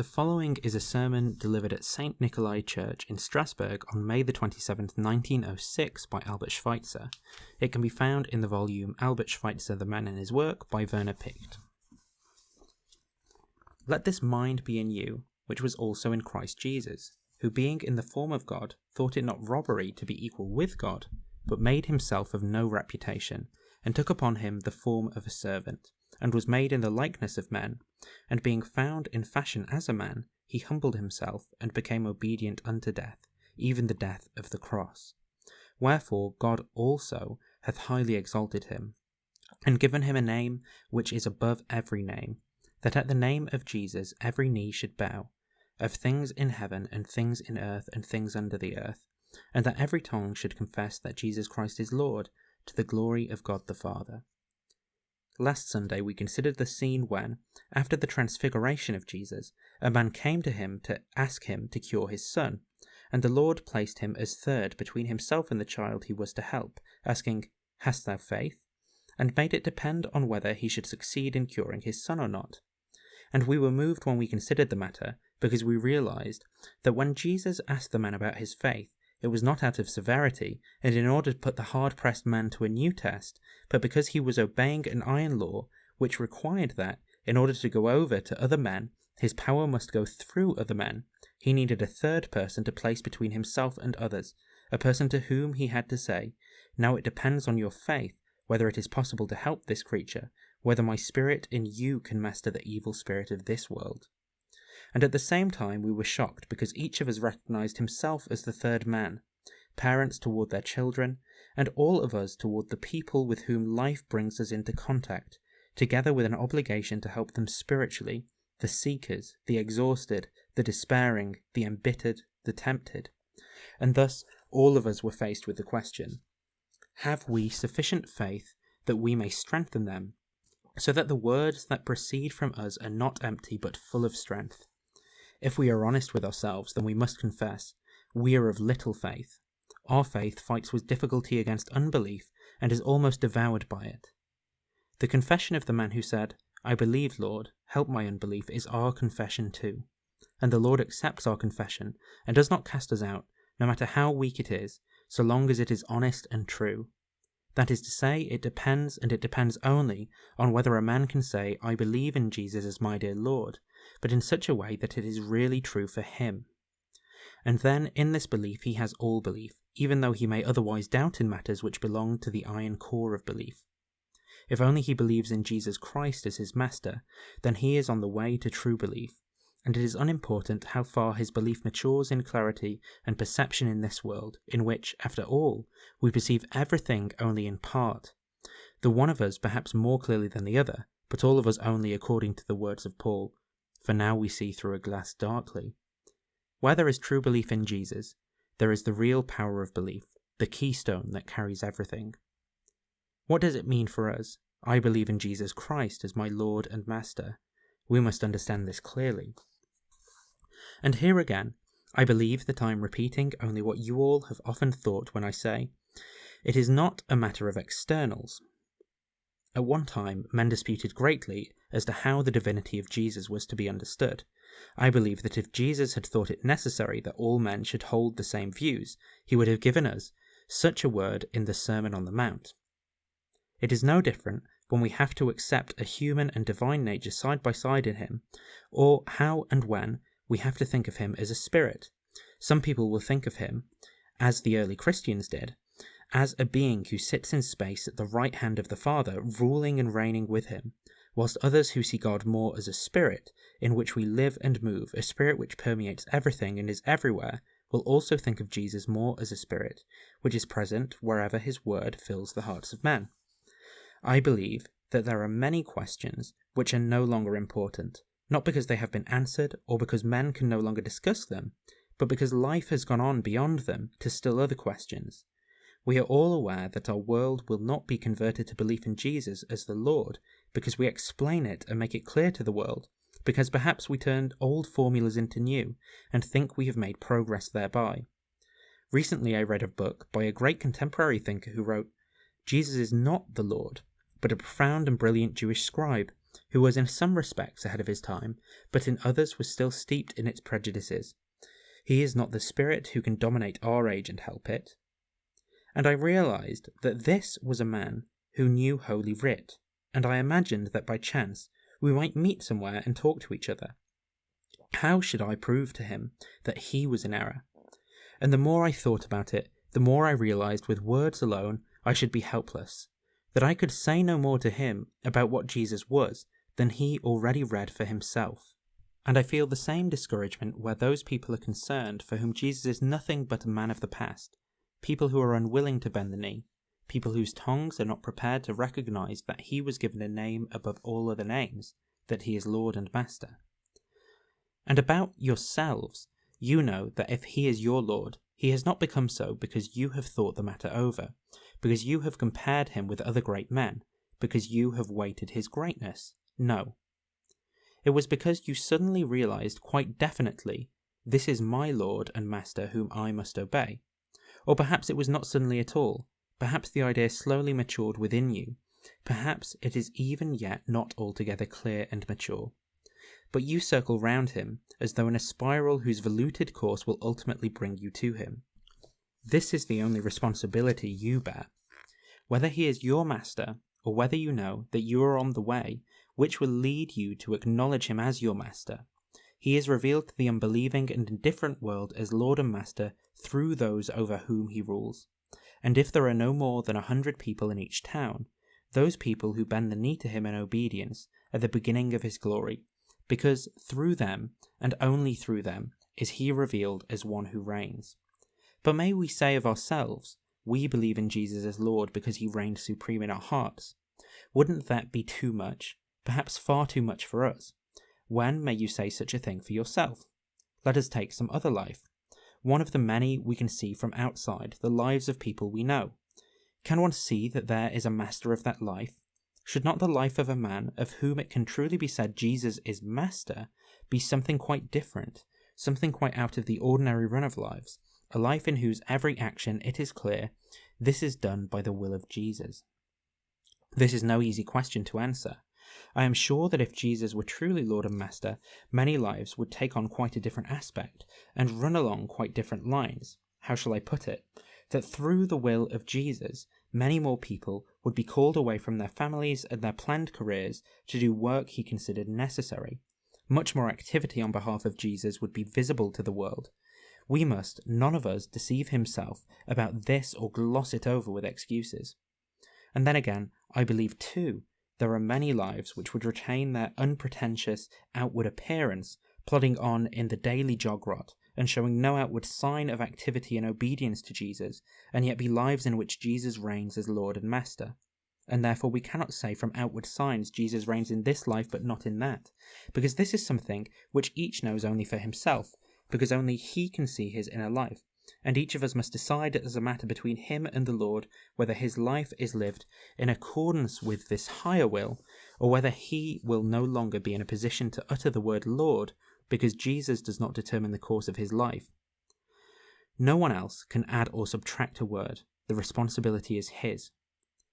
The following is a sermon delivered at St. Nikolai Church in Strasbourg on May the 27th, 1906 by Albert Schweitzer. It can be found in the volume Albert Schweitzer, The Man and His Work by Werner Picht. Let this mind be in you, which was also in Christ Jesus, who being in the form of God, thought it not robbery to be equal with God, but made himself of no reputation, and took upon him the form of a servant, and was made in the likeness of men, and being found in fashion as a man, he humbled himself, and became obedient unto death, even the death of the cross. Wherefore God also hath highly exalted him, and given him a name which is above every name, that at the name of Jesus every knee should bow, of things in heaven and things in earth and things under the earth, and that every tongue should confess that Jesus Christ is Lord, to the glory of God the Father. Last Sunday we considered the scene when, after the transfiguration of Jesus, a man came to him to ask him to cure his son, and the Lord placed him as third between himself and the child he was to help, asking, "Hast thou faith?" and made it depend on whether he should succeed in curing his son or not. And we were moved when we considered the matter, because we realized that when Jesus asked the man about his faith, it was not out of severity, and in order to put the hard-pressed man to a new test, but because he was obeying an iron law which required that, in order to go over to other men, his power must go through other men. He needed a third person to place between himself and others, a person to whom he had to say, "Now it depends on your faith whether it is possible to help this creature, whether my spirit in you can master the evil spirit of this world." And at the same time we were shocked because each of us recognized himself as the third man, parents toward their children, and all of us toward the people with whom life brings us into contact, together with an obligation to help them spiritually, the seekers, the exhausted, the despairing, the embittered, the tempted. And thus all of us were faced with the question, have we sufficient faith that we may strengthen them, so that the words that proceed from us are not empty but full of strength? If we are honest with ourselves, then we must confess, we are of little faith. Our faith fights with difficulty against unbelief and is almost devoured by it. The confession of the man who said, "I believe, Lord, help my unbelief," is our confession too. And the Lord accepts our confession and does not cast us out, no matter how weak it is, so long as it is honest and true. That is to say, it depends, and it depends only, on whether a man can say, "I believe in Jesus as my dear Lord," but in such a way that it is really true for him. And then, in this belief, he has all belief, even though he may otherwise doubt in matters which belong to the iron core of belief. If only he believes in Jesus Christ as his master, then he is on the way to true belief, and it is unimportant how far his belief matures in clarity and perception in this world, in which, after all, we perceive everything only in part, the one of us perhaps more clearly than the other, but all of us only according to the words of Paul, "For now we see through a glass darkly." Where there is true belief in Jesus, there is the real power of belief, the keystone that carries everything. What does it mean for us? I believe in Jesus Christ as my Lord and Master. We must understand this clearly. And here again, I believe that I am repeating only what you all have often thought when I say, it is not a matter of externals. At one time, men disputed greatly as to how the divinity of Jesus was to be understood. I believe that if Jesus had thought it necessary that all men should hold the same views, he would have given us such a word in the Sermon on the Mount. It is no different when we have to accept a human and divine nature side by side in him, or how and when we have to think of him as a spirit. Some people will think of him, as the early Christians did, as a being who sits in space at the right hand of the Father, ruling and reigning with him, whilst others who see God more as a spirit, in which we live and move, a spirit which permeates everything and is everywhere, will also think of Jesus more as a spirit, which is present wherever his word fills the hearts of men. I believe that there are many questions which are no longer important, not because they have been answered or because men can no longer discuss them, but because life has gone on beyond them to still other questions. We are all aware that our world will not be converted to belief in Jesus as the Lord because we explain it and make it clear to the world, because perhaps we turned old formulas into new and think we have made progress thereby. Recently I read a book by a great contemporary thinker who wrote, "Jesus is not the Lord, but a profound and brilliant Jewish scribe who was in some respects ahead of his time, but in others was still steeped in its prejudices. He is not the spirit who can dominate our age and help it. And I realized that this was a man who knew Holy Writ, and I imagined that by chance we might meet somewhere and talk to each other. How should I prove to him that he was in error? And the more I thought about it, the more I realized with words alone I should be helpless, that I could say no more to him about what Jesus was than he already read for himself. And I feel the same discouragement where those people are concerned for whom Jesus is nothing but a man of the past, people who are unwilling to bend the knee, people whose tongues are not prepared to recognize that he was given a name above all other names, that he is Lord and Master. And about yourselves, you know that if he is your Lord, he has not become so because you have thought the matter over, because you have compared him with other great men, because you have weighted his greatness. No. It was because you suddenly realized quite definitely, this is my Lord and Master whom I must obey. Or perhaps it was not suddenly at all. Perhaps the idea slowly matured within you. Perhaps it is even yet not altogether clear and mature. But you circle round him as though in a spiral whose voluted course will ultimately bring you to him. This is the only responsibility you bear. Whether he is your master, or whether you know that you are on the way, which will lead you to acknowledge him as your master, he is revealed to the unbelieving and indifferent world as Lord and Master through those over whom he rules. And if there are no more than 100 people in each town, those people who bend the knee to him in obedience are the beginning of his glory, because through them, and only through them, is he revealed as one who reigns. But may we say of ourselves, we believe in Jesus as Lord because he reigned supreme in our hearts? Wouldn't that be too much, perhaps far too much for us? When may you say such a thing for yourself? Let us take some other life, one of the many we can see from outside the lives of people we know. Can one see that there is a master of that life? Should not the life of a man of whom it can truly be said Jesus is master be something quite different, something quite out of the ordinary run of lives, a life in whose every action it is clear this is done by the will of Jesus? This is no easy question to answer. I am sure that if Jesus were truly Lord and Master, many lives would take on quite a different aspect, and run along quite different lines. How shall I put it? That through the will of Jesus, many more people would be called away from their families and their planned careers to do work he considered necessary. Much more activity on behalf of Jesus would be visible to the world. We must, none of us, deceive himself about this or gloss it over with excuses. And then again, I believe too, there are many lives which would retain their unpretentious outward appearance, plodding on in the daily jog-rot, and showing no outward sign of activity and obedience to Jesus, and yet be lives in which Jesus reigns as Lord and Master. And therefore we cannot say from outward signs Jesus reigns in this life but not in that, because this is something which each knows only for himself, because only he can see his inner life, and each of us must decide as a matter between him and the Lord whether his life is lived in accordance with this higher will, or whether he will no longer be in a position to utter the word Lord because Jesus does not determine the course of his life. No one else can add or subtract a word. The responsibility is his.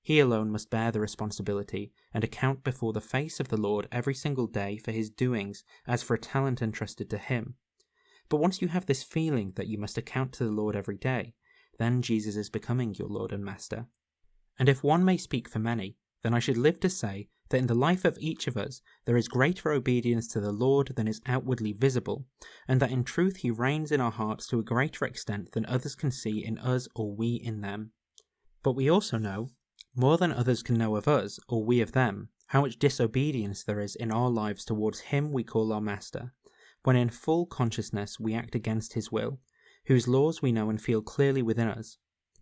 He alone must bear the responsibility and account before the face of the Lord every single day for his doings as for a talent entrusted to him. But once you have this feeling that you must account to the Lord every day, then Jesus is becoming your Lord and Master. And if one may speak for many, then I should live to say that in the life of each of us there is greater obedience to the Lord than is outwardly visible, and that in truth he reigns in our hearts to a greater extent than others can see in us or we in them. But we also know, more than others can know of us or we of them, how much disobedience there is in our lives towards him we call our Master, when in full consciousness we act against his will, whose laws we know and feel clearly within us.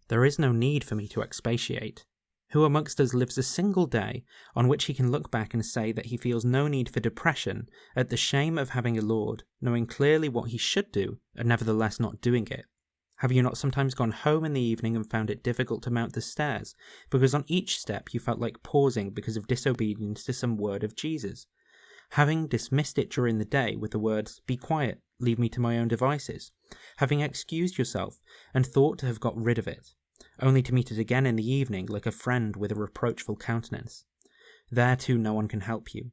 There is no need for me to expatiate. Who amongst us lives a single day on which he can look back and say that he feels no need for depression at the shame of having a Lord, knowing clearly what he should do, and nevertheless not doing it? Have you not sometimes gone home in the evening and found it difficult to mount the stairs, because on each step you felt like pausing because of disobedience to some word of Jesus? Having dismissed it during the day with the words, "Be quiet, leave me to my own devices," having excused yourself and thought to have got rid of it, only to meet it again in the evening like a friend with a reproachful countenance. There too no one can help you.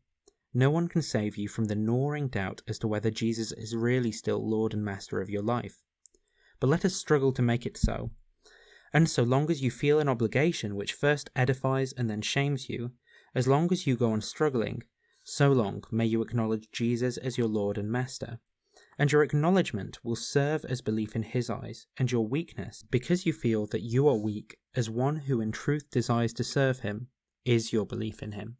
No one can save you from the gnawing doubt as to whether Jesus is really still Lord and Master of your life. But let us struggle to make it so. And so long as you feel an obligation which first edifies and then shames you, as long as you go on struggling, so long may you acknowledge Jesus as your Lord and Master. And your acknowledgement will serve as belief in his eyes, and your weakness, because you feel that you are weak as one who in truth desires to serve him, is your belief in him.